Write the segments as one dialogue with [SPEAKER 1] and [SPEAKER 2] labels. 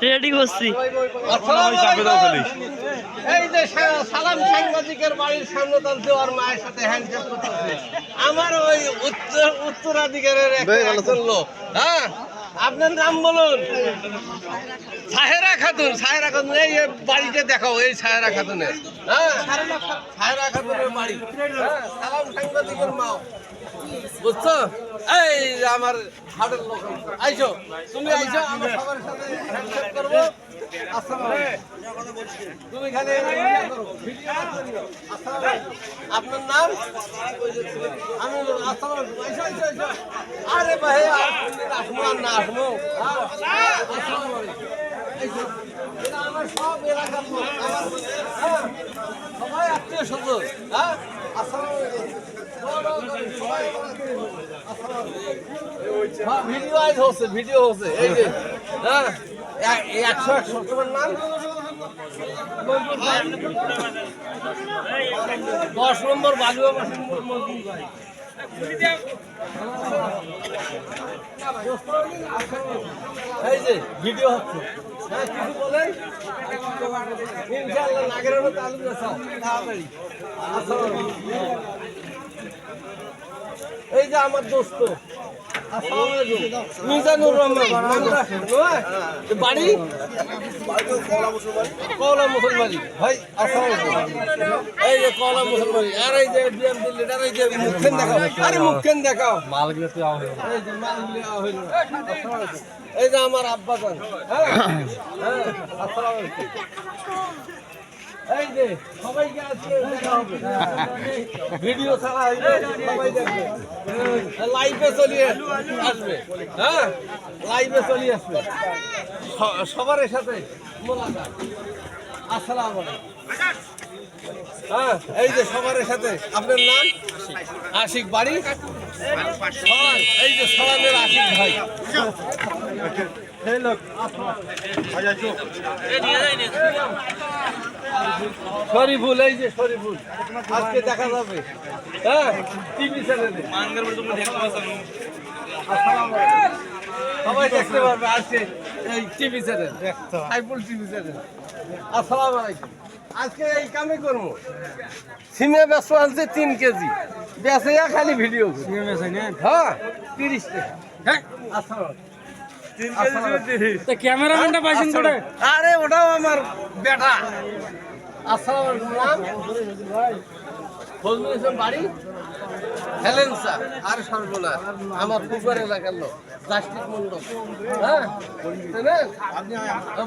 [SPEAKER 1] Ready করছি।
[SPEAKER 2] এই যে সালাম সাংবাদিকের বাড়ির সামনে তার দেওয়ার মায়ের সাথে হ্যান্ডশেক করতেছে। আমার ওই উত্তরাধিকারের একজন লোক। হ্যাঁ, আপনার নাম বলুন। সাহেরা খাতুন। সাহেরা খাতুন, এই বাড়িতে দেখাও, এই সাহেরা খাতুনের। হ্যাঁ, সাহেরা খাতুনের বাড়ি। হ্যাঁ, সালাম সাংবাদিকের মা, বুঝছো? এই আমার হাটের লোক আইসো, তুমি আইসো, আমার সবার সাথে হ্যান্ডশেক করবো। তুমি খালি আপনার নাম? আমি আরে ভাই আসবো আর না আসবো। আমার সব এলাকার লোক, সবাই আত্মীয় স্বজন। হ্যাঁ, ভিডিও আজ হচ্ছে, ভিডিও হচ্ছে। এই যে হ্যাঁ, 100 তোমার নাম? 10 নম্বর বালুয়া মজদুর ভাই। এই যে ভিডিও হচ্ছে। হ্যাঁ, কিছু বলেন। ইনশাআল্লাহ নাগের মতো আলু বেচা তাড়াতাড়ি। এই যে আমার দোস্ত মিজানুর রহমান, বাড়ি কওলা মুসলমানি ভাই। এই যে কওলা মুসলমানি, আর এই যে বিএমপি লিডার, এই যে মুখেন দেখাও, আরে মুখেন দেখাও। মালগুলো তো এই যে মালগুলো হইল। এই যে আমার আব্বা জান। হ্যাঁ, আসসালামু আলাইকুম। এই যে সবাইকে আজকে দেখা হবে, ভিডিও ছাড়া হইবে, সবাই দেখবে, লাইভে চলিয়ে আসবে। হ্যাঁ, লাইভে চলিয়ে আসবে, সবার সাথে মোলাকাত। আসসালামু আলাইকুম। হ্যাঁ, এই যে সবার সাথে। আপনার নাম? আশিক। বাড়ি? এই যে সবানের আশিক ভাই। শরীফুল, এই যে শরীফুল, আজকে দেখা যাবে। হ্যাঁ, টিভি চ্যানেলে সবাই দেখতে পারবে আজকে, এই TV channel, Saiful TV channel. আসসালামু আলাইকুম। আজকে এই কামে করবো। সিমে বেচো আনছে 3 কেজি, বেচে খালি ভিডিও। হ্যাঁ, 30 টাকা। হ্যাঁ,
[SPEAKER 1] ক্যামেরাম্যানটা পাইছেন কোটে?
[SPEAKER 2] আরে ওটাও আমার বেটা। আসসালামু আলাইকুম। নাম? ফজলুল ইসলাম। বাড়ি? হেলেন্সা। আর সর্বনাশ, আমার পুকুর এলাকার লোক, প্লাস্টিক মন্ডল। হ্যাঁ,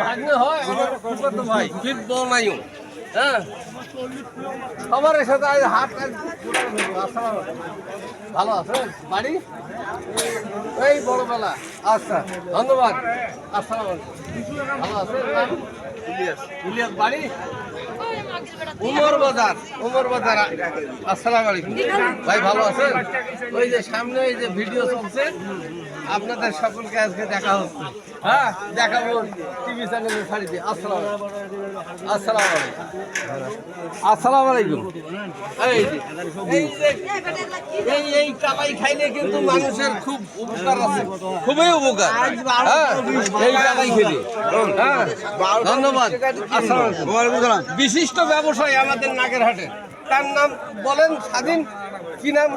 [SPEAKER 2] ভাগ্নে হয় আমার পুকুর তো ভাই, ফিট বনাইও। হ্যাঁ, সবার সাথে আজ হাত। ভালো আছেন? বাড়ি? এই বড়বেলা। আচ্ছা, ধন্যবাদ। আসসালামু আলাইকুম। ভালো আছেন? ইলিয়াস। ইলিয়াস। বাড়ি? উমর বাজার। উমর বাজার। আসসালামু আলাইকুম ভাই, ভালো আছেন? ওই যে সামনে এই যে ভিডিও চলছে, আপনাদের সকলকে আজকে দেখা হচ্ছে। হ্যাঁ, দেখাবো টিভি চ্যানেলে ছাড়ি দিয়ে। আসসালামু আলাইকুম। আসসালামু আলাইকুম। এই কালাই খাইলে কিন্তু মানুষের খুব উপকার আছে, খুবই উপকার। হ্যাঁ, এই কালাই খেলে। হ্যাঁ, ধন্যবাদ। আসসালামু আলাইকুম। বিশিষ্ট ব্যবসায়ী আমাদের নাগেরহাটে, তার নাম বলেন? স্বাধীন। কি নাম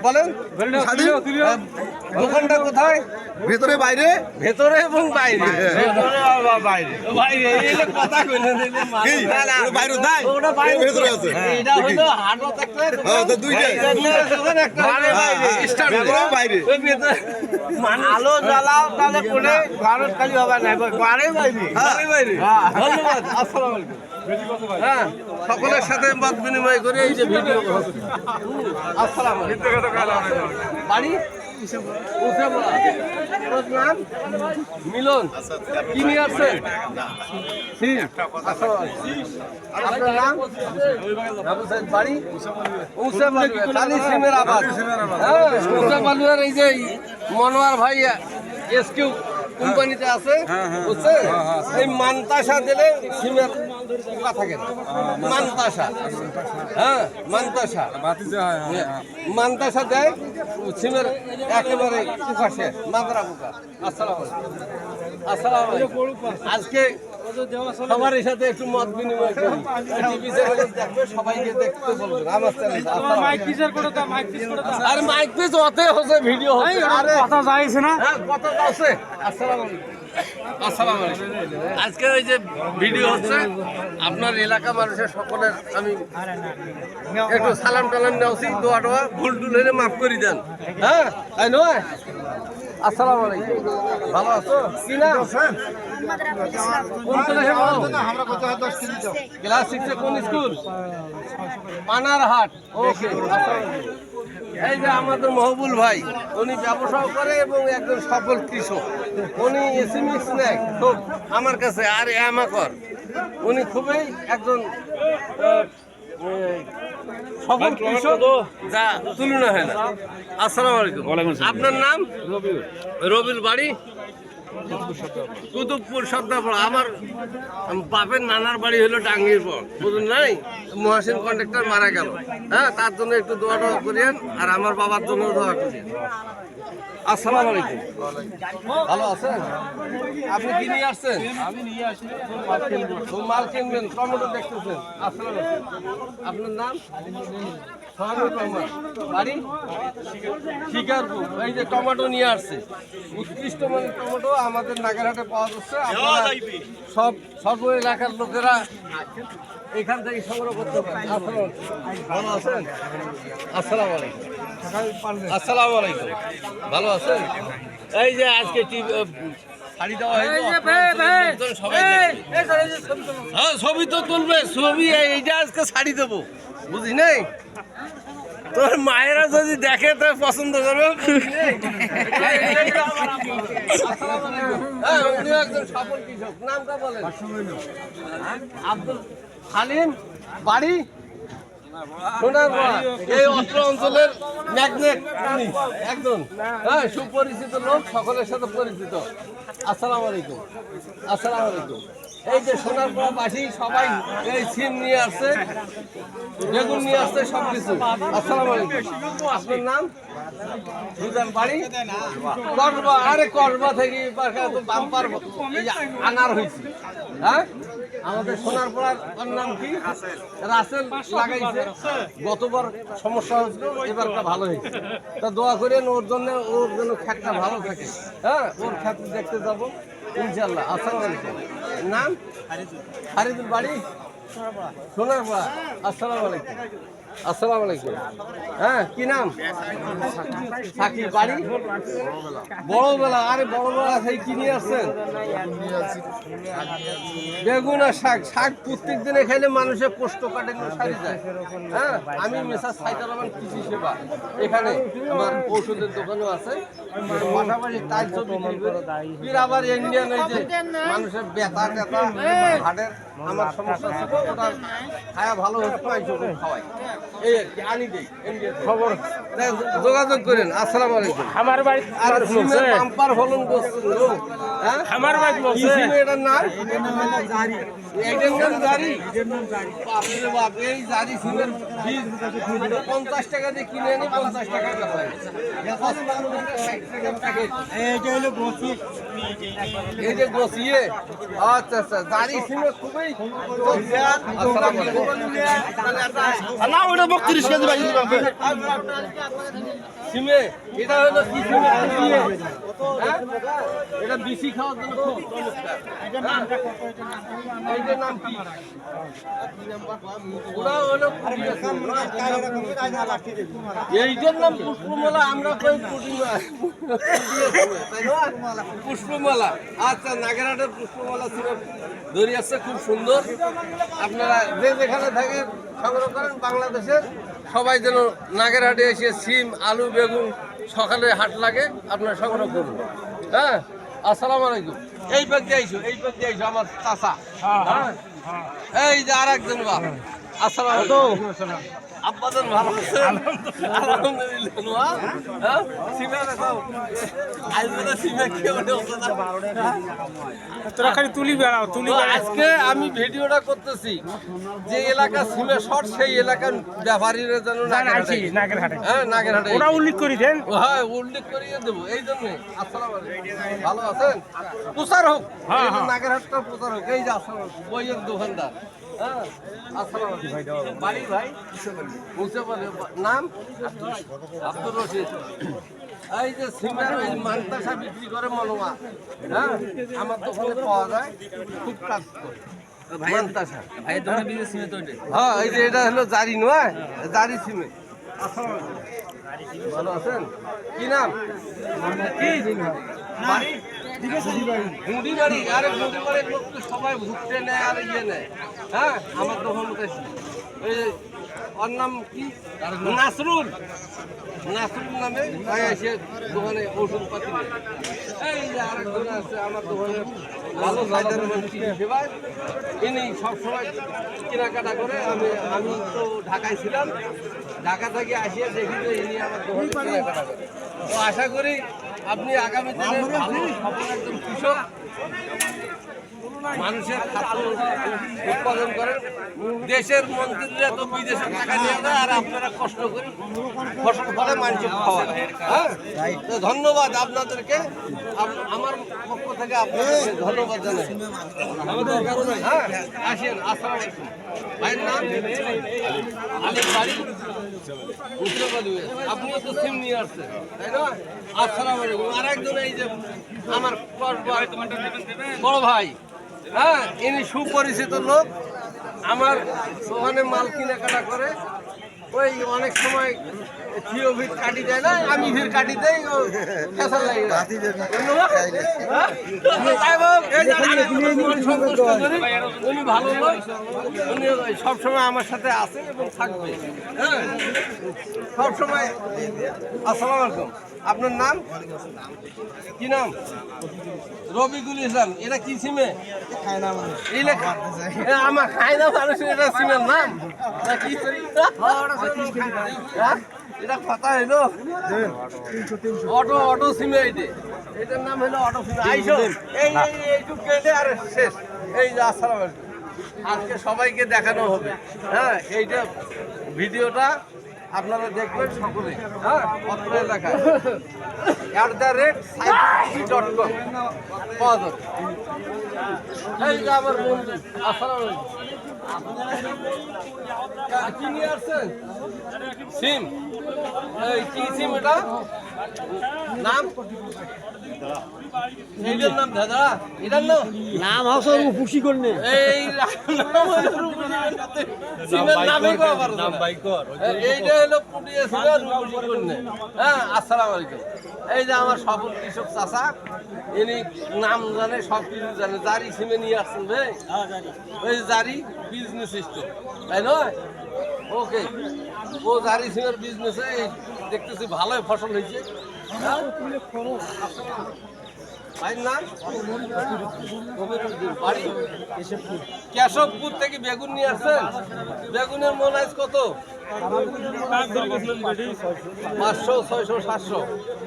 [SPEAKER 2] বলেন? দোকানটা কোথায়?
[SPEAKER 3] ভেতরে বাইরে?
[SPEAKER 2] ভেতরে এবং বাইরে। কথা কইলেন
[SPEAKER 3] ভেতরে আছে।
[SPEAKER 2] এটা হলো হাটত একটা
[SPEAKER 3] দুইটা বাইরে।
[SPEAKER 2] আলো জ্বালাও তাহলে পরে ভারত খালি হবে না, বাইরে বাইরে। ধন্যবাদ। আসসালামু আলাইকুম। হ্যাঁ, সকলের সাথে মত বিনিময় করে এই যে ভিডিও। আসসালামু আলাইকুম। বাড়ি? মিলন। কি নিয়ে আসছেন? আপনার নাম? বাড়ি? সিমের আবাদ। হ্যাঁ, উষাবালুয়ার এই যে মনোয়ার ভাই এসকিউ কোম্পানিতে আছে, বুঝছেন? এই মানতাসা দিলে সিমের পোকা থাকে না। মানতাসা। হ্যাঁ, মানতাসা। মানতাসা দেয়, সিমের একেবারে পোকা শেষ, মাদ্রা পোকা। আসসালামু আলাইকুম। আসসালামু আলাইকুম। আজকে সবার সাথে একটু মত বিনিময় করি। টিভি চ্যানেলে দেখবে, সবাইকে দেখতে বলবেন আমার চ্যানেল।
[SPEAKER 1] মাইক পিসের করে দাও, মাইক পিস করে দাও।
[SPEAKER 2] আরে মাইক পিস হতে হচ্ছে, ভিডিও হচ্ছে। আরে
[SPEAKER 1] কথা যাইছে না।
[SPEAKER 2] হ্যাঁ, কথা আছে। আসসালামু আলাইকুম। আসসালামু আলাইকুম। আজকে ওই যে ভিডিও হচ্ছে, আপনার এলাকা মানুষের সকলের আমি একটু সালাম টালাম নেওয়াছি, দোয়া টোয়া ভুল টুল হলে মাফ করে দেন। হ্যাঁ, তাই নয়? আসসালামু আলাইকুম। ভালো আছো? কি নাম? কোন ক্লাসে পড়ো? ক্লাস 6 কোন স্কুল? পানারহাট। ওকে। এই যে আমাদের মহবুল ভাই, উনি ব্যবসাও করে এবং একজন সফল কৃষক। উনি এসএমএস নেয় খুব আমার কাছে, আর আমাকর উনি খুবই একজন সফল কৃষক, যা তুলনা হয় না। আসসালামু আলাইকুম। আপনার নাম? রবিউল। বাড়ি কুতুবপুর সর্দারপুর। আমার বাপের নানার বাড়ি হলো ডাঙ্গির পর, বুঝুন নাই? মহাসিন কন্ট্রাক্টর মারা গেল। হ্যাঁ, তার জন্য একটু দোয়া টোয়া করিয়েন, আর আমার বাবার জন্য দোয়া করিয়েন। আসসালামু আলাইকুম। ভালো আছেন? আপনি কি নিয়ে আসছেন? আমি নিয়ে আসছি মাল কিনবেন, টমেটো দেখতেছেন। আসসালামু আলাইকুম। আপনার নাম? বাড়ি শিকারপুর। এই যে টমেটো নিয়ে আসছে, উৎকৃষ্ট মানের টমেটো আমাদের নাগেরহাটে পাওয়া যাচ্ছে। আপনারা সর্ব এলাকার লোকেরা এখান থেকে সংগ্রহ করতে পারেন। ভালো আছেন? আসসালামু আলাইকুম। আসসালামু আলাইকুম। ভালো আছেন? এই যে আজকে শাড়ি দেওয়া হয়েছে, সবাই হ্যাঁ ছবি তো তুলবে, ছবি এইটা আজকে শাড়ি দেবো, বুঝি নাই? তোর মায়েরা যদি দেখে তো পছন্দ করবে। একজন সফল কৃষক, নামটা বলেন? আব্দুল হালিম। বাড়ি সোনারপাড়া। এই অত্র অঞ্চলের ম্যাগনেট একজন, হ্যাঁ, সুপরিচিত লোক, সকলের সাথে পরিচিত। আসসালামু আলাইকুম। আসসালামু আলাইকুম। এই যে সোনারপাড়া বাসী সবাই এই সিম নিয়ে আসছে, বেগুন নিয়ে আসছে, সব কিছু। আসসালামু আলাইকুম। আপনার নাম? সুজান। বাড়ি করবা। আরে করবা থেকে বাম্পার আনার হয়েছে। হ্যাঁ, আমাদের সোনারপাড়ার নাম কি? রাসেল লাগাইছে। গতবার সমস্যা হয়েছিল, এবারটা ভালো হয়েছে। তা দোয়া করেন ওর জন্য খ্যাতটা ভালো থাকে। হ্যাঁ, ওর খ্যাত দেখতে যাবো ইনশাল্লাহ। আসসালামু আলাইকুম। নাম? ফারিদুল। বাড়ি সোনারপাড়া। আসসালামু আলাইকুম। আসসালামু আলাইকুম। হ্যাঁ, কি নাম? সাকিব। বাড়ি বড়বেলা। আরে বড়বেলা সেই কি নিয়ে আসছেন? বেগুন আর শাক। শাক প্রত্যেক দিনে খাইলে মানুষের কোষ্ঠকাঠিন্য সারি যায়। হ্যাঁ, আমি মেসাজ সাইদার রহমান কৃষি সেবা, এখানে আমার ঔষধের দোকানও আছে, পাশাপাশি টাইলসও বিক্রি করি। ফির আবার ইন্ডিয়ান এই যে মানুষের ব্যথা ট্যাথা হাটের আমার সমস্যা ছিল, ওটা খায়া ভালো হচ্ছে, মাংস খাওয়াই। এই আর কি আনি দেই খবর, যোগাযোগ করেন। আসসালামু আলাইকুম।
[SPEAKER 1] আমার বাড়ি
[SPEAKER 2] আর সিমের বাম্পার ফলন করছে। হ্যাঁ,
[SPEAKER 1] আমার বাড়ি
[SPEAKER 2] কি সিম এটার নাম? এটার নাম জারি। বাপরে বাপ, এই জারি সিমের বীজ 50 টাকা দিয়ে কিনে আনি, 50 টাকা বেচা। এই যে গছিয়ে, আচ্ছা আচ্ছা, জারি সিমের খুবই। আসসালামু আলাইকুম।
[SPEAKER 3] না ওটা 32 কেজি ভাই
[SPEAKER 2] সিমে এটা হলো কি সিম? হ্যাঁ, এটা বেশি খাওয়ার জন্য খুব চমৎকার। এইটার নাম কি? ওরা হলো এইটার নাম পুষ্পমালা। আমরা কই পুষ্পমালা। আচ্ছা, নাগেরহাটের পুষ্পমালা সিরাপ ধরে আসছে, খুব সুন্দর। আপনারা যে যেখানে থাকেন সংগ্রহ করেন। বাংলাদেশের সবাই যেন নাগেরহাটে এসে সিম, আলু, বেগুন সকালে হাট লাগে, আপনারা সংগ্রহ করুন। হ্যাঁ, আসসালামু আলাইকুম। এই পাক দিয়ে আইসো, এই পাক দিয়ে আইসো, আমার চাচা। হ্যাঁ, এই যে আর একজন বাপ। আসসালামু আলাইকুম। আব্বাজান ভালো আছেন? আলহামদুলিল্লাহ। হ্যাঁ? সিমা দেখাও। আজ বলে সিমা কেউ নেওছে না।
[SPEAKER 1] তোরা খালি তুলি বেড়াও তুলি
[SPEAKER 2] তো
[SPEAKER 1] বেড়াও
[SPEAKER 2] আজকে আমি ভিডিওটা করতেছি যে এলাকা সিমে শর্ট সেই এলাকার ব্যাপারীরা যেন
[SPEAKER 1] আছি নাগের হাটে
[SPEAKER 2] হ্যাঁ নাগেরহাটে
[SPEAKER 1] ওরা উল্লেখ করি দেন
[SPEAKER 2] হ্যাঁ উল্লেখ করিয়ে দেবো এই জন্যে আসসালামু আলাইকুম ভালো আছেন প্রচার হোক
[SPEAKER 1] হ্যাঁ,
[SPEAKER 2] এই যে
[SPEAKER 1] হ্যাঁ।
[SPEAKER 2] নাগেরহাটটা প্রচার হোক এই যে আসসালামু আলাইকুম বইয়ের দোকানদার হ্যাঁ আসসালামু আলাইকুম বাড়ি ভাই মুসেফালি নাম আব্দুর রশিদ এই যে সিমের ওই মান্তাসা বিক্রি করে মনোয়া হ্যাঁ আমার দোকানে পাওয়া যায় খুব কাজ করে মান্তাসা
[SPEAKER 4] ভাইয়ের দোকানে বিজনেস সিমে তো ওইটাই।
[SPEAKER 2] হ্যাঁ এই যে এটা হলো জারি নয় জারি সিমে আসসালামু আলাইকুম ভালো আছেন কি নাম বাড়ি গুন্ডি বাড়ি আরে গুন্ডি বাড়ির লোক তো সবাই ঘুরতে নেয় আর ইয়ে নেয় হ্যাঁ আমার দোকান উঠেছি ওই যে ওর নাম কি নাসরুল নাসরুল নামে ভাই এসে দোকানে ওষুধপাতি নেয়। এই যে আরেকজন আছে আমার দোকানে ভালো সাইডের মানুষ সেবায় ইনি সবসময় কেনাকাটা করে আমি তো ঢাকায় ছিলাম ঢাকা থেকে আসিয়া দেখি যে ইনি আমার দোকানে কেনাকাটা করে তো আশা করি আপনি আগামী দিনে ভালো সফল একজন কৃষক মানুষের খাদ্য উৎপাদন করেন দেশের মন্ত্রীরা তো বিদেশে টাকা নিয়ে যায় আর আপনারা কষ্ট করে ফসল ফলে মানুষের খাওয়া হ্যাঁ তো ধন্যবাদ আপনাদেরকে আমার পক্ষ থেকে আপনাদেরকে ধন্যবাদ জানাই হ্যাঁ আসেন আসসালামু আলাইকুম ভাইয়ের নাম আলিফ বাড়ি মুসলিমাবাদী। আপনিও তো সিম নিয়ে আসছেন তাই না আসসালামু আলাইকুম আর একজন এই যে আমার বড় ভাই হ্যাঁ ইনি সুপরিচিত লোক আমার ওখানে মাল কেনাকাটা করে ওই অনেক সময় থিও ভিড় কাটি দেয় না আমি ভিড় কাটি দেই ও ফেসা লাগে না। ধন্যবাদ। হ্যাঁ? যাই হোক, এই যে আমি মন সন্তুষ্ট করি। উনি ভালো লোক উনি সবসময় আমার সাথে আছে এবং থাকবে হ্যাঁ সবসময় আসসালামু আলাইকুম আপনার নাম কি নাম রবিকুল ইসলাম এটা কি সিমে আমার খাই না মানুষ এটা সিমের নাম না কি হ্যাঁ? এটা কথা হইলো অটো সিমে এটার নাম হলো অটো সিমে আইসো এইটুক কেটে আর শেষ এই যে আসসালামু আলাইকুম আজকে সবাইকে দেখানো হবে হ্যাঁ এইটা ভিডিওটা আপনারা দেখবেন সকলে হ্যাঁ অত্র এলাকায় @cybercity.com পাওয়া যাবে। এই যে আমার বন্ধু আসসালামু আলাইকুম কি নিয়ে আসছেন সিম এই কি সিম এটা নাম এইটার নাম দাদা এটার নাম
[SPEAKER 4] হচ্ছে খুশি করনে
[SPEAKER 2] এই নাম হলো রূপসী সিমের নামই কো পারো নাম বাইকর এইটা হলো পুটিয়ে ছিল রূপসী করনে হ্যাঁ আসসালামু আলাইকুম এই যে আমার সফল কৃষক চাচা ইনি নাম জানে সব কিছু জানে জারি সিমে নিয়ে আসছেন ভাই ওই জারি বিজনেস সিস্টেম তাই নয় ওকে ও জারি সিমের বিজনেসে দেখতেছি ভালোই ফসল হয়েছে হ্যাঁ? ভাইয়ের নাম বাড়ি কেশবপুর থেকে বেগুন নিয়ে আসছেন বেগুনের মন আজ কত 500 600 700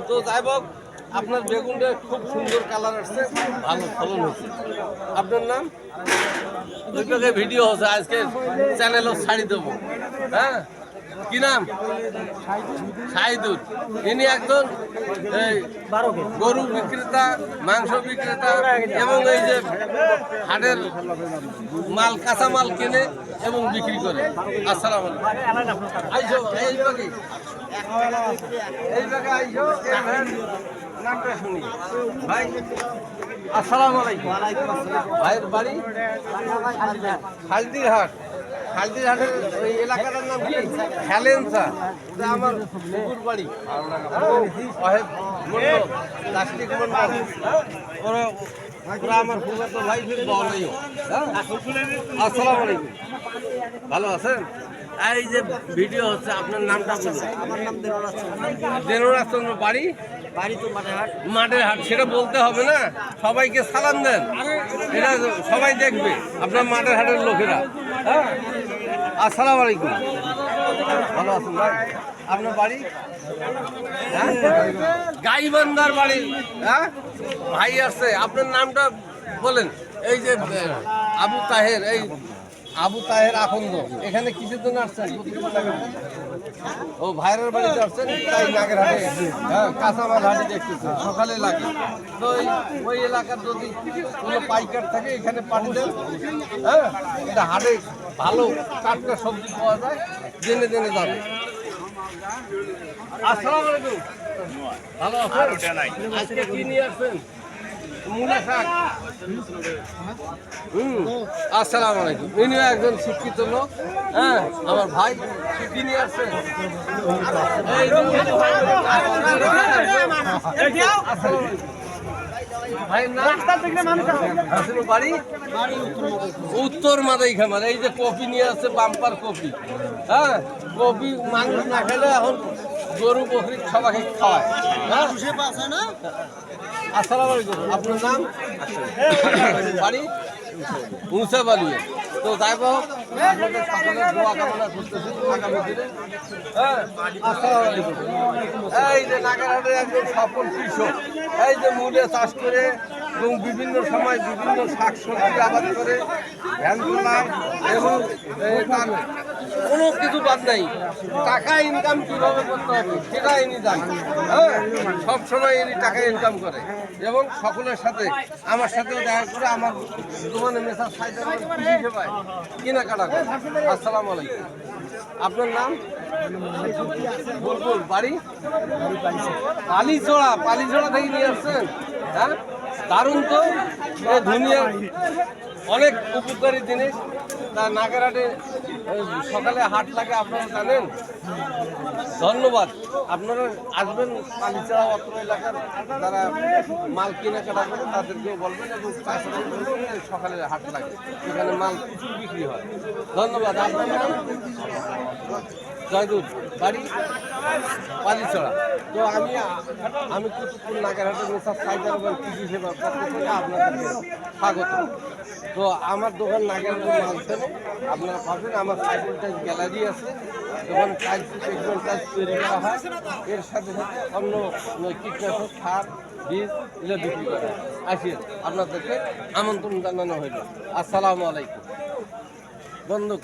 [SPEAKER 2] তো যাই হোক আপনার বেগুনটা খুব সুন্দর কালার আসছে ভালো ফলন হচ্ছে আপনার নাম ভিডিও হচ্ছে আজকে চ্যানেলও ছাড়ি দেবো হ্যাঁ কি নাম শাহিদুল ইনি একজন গরু বিক্রেতা মাংস বিক্রেতা এবং এই যে হাটের মাল কাঁচা মাল কেনে এবং বিক্রি করে আসসালামু আলাইকুম আইসো এই বাকি আইসো নামটা শুনি ভাই আসসালামু আলাইকুম ভাইয়ের বাড়ি হালদিরহাট হালদিরহাটের ওই এলাকাটার নাম কি খেলেনসা ওটা আমার পুকুর বাড়ি সাহেব মন্ডল প্লাস্টিক মন্ডল ওরা আমার ফুফাতো ভাই ফির বলেও আসসালামু আলাইকুম ভালো আছেন এই যে ভিডিও হচ্ছে আপনার নামটা বলুন
[SPEAKER 4] আমার নাম
[SPEAKER 2] দেনুরাজ চন্দ্র বাড়ি
[SPEAKER 4] তো
[SPEAKER 2] মাঠের হাট সেটা বলতে হবে না সবাইকে সালাম দেন এটা সবাই দেখবে আপনার মাঠের হাটের লোকেরা হ্যাঁ আসসালামু আলাইকুম ভালো আছেন ভাই? আপনার বাড়ি? হ্যাঁ? গাইবান্ধার বাড়ি। হ্যাঁ ভাই আসছে, আপনার নামটা বলেন। এই যে আবু তাহের, এই আবু তাহের আখন্দ এখানে কিসের জন্য আসছেন? ও ভাইয়ের বাড়িতে আসছেন, তাই নাগেরহাটে কাঁচামাল হাটে দেখতেছেন, সকালে লাগে। তো ওই এলাকার যদি কোনো পাইকার থাকে এখানে পাঠিয়ে দেন। হ্যাঁ, এটা হাটে ভালো টাটকা সবজি পাওয়া যায়, জেনে জেনে যাবে। আসসালামু আলাইকুম, ভালো আছেন? আজকে কি নিয়ে আসছেন? মূলা শাক। আসসালামু আলাইকুম। ইনিও একজন শিক্ষিত লোক। হ্যাঁ, আমার ভাই কি নিয়ে আসছেন? উত্তর মাদাই খামার। এই যে কপি নিয়ে আসছে, বাম্পার কপি। হ্যাঁ, কপি মানুষ না খেলে এখন গরু বকরি সবাইকে খাওয়ায়। আসসালামু আলাইকুম, আপনার নাম? বাড়ি মুসা বালিয়ে। তো যাই হোক, আপনাদের সকলের দোয়া কামনা করতেছি আগামী দিনে। হ্যাঁ, আসসালামু আলাইকুম। এই যে নাগেরহাটের একজন সফল কৃষক, এই যে মূলে চাষ করে এবং বিভিন্ন সময় বিভিন্ন শাকসবজি আবাদ করে ধ্যান করলাম এবং তার কোনো কিছু বাদ নাই। টাকা ইনকাম কিভাবে করতে হবে সেটা ইনি জানেন। হ্যাঁ, সবসময় ইনি টাকা ইনকাম করে এবং সকলের সাথে আমার সাথেও দেখা করে আমার দোকানে মেসার সাইডে কৃষি সেবায় কেনাকাটা করে। আসসালামু আলাইকুম, আপনার নাম? বুলবুল। বাড়ি? পালিচড়া। পালিচড়া থেকে নিয়ে আসছেন? হ্যাঁ, দারুণ তো। দুনিয়ার অনেক উপকারী জিনিস। তা নাগেরহাটে সকালে হাট লাগে, আপনারা জানেন। ধন্যবাদ। আপনারা আসবেন পালিচড়া অত্র এলাকার যারা মাল কেনাকাটা করে তাদেরকেও বলবেন এবং সকালে হাট লাগে, এখানে মাল প্রচুর বিক্রি হয়। ধন্যবাদ। আপনার নাম? জয়দুল। বাড়ি? পালিচড়া। তো আমি কুতুবপুর নাগেরহাটের মেসার সাইদার এবং কৃষি সেবার পক্ষ থেকে আপনাদেরকে স্বাগত। তো আমার দোকান নাগেরহাটের মাঝখানে আপনারা পাবেন। আমার সাইকেল গ্যালারি আছে, দোকানে টাইলস সেগমেন্ট টাইলস তৈরি করা হয়। এর সাথে সাথে অন্য কীটনাশক, সার, বীজ এগুলো বিক্রি করা হয়। আসেন, আপনাদেরকে আমন্ত্রণ জানানো হইল। আসসালামু আলাইকুম। বন্ধু।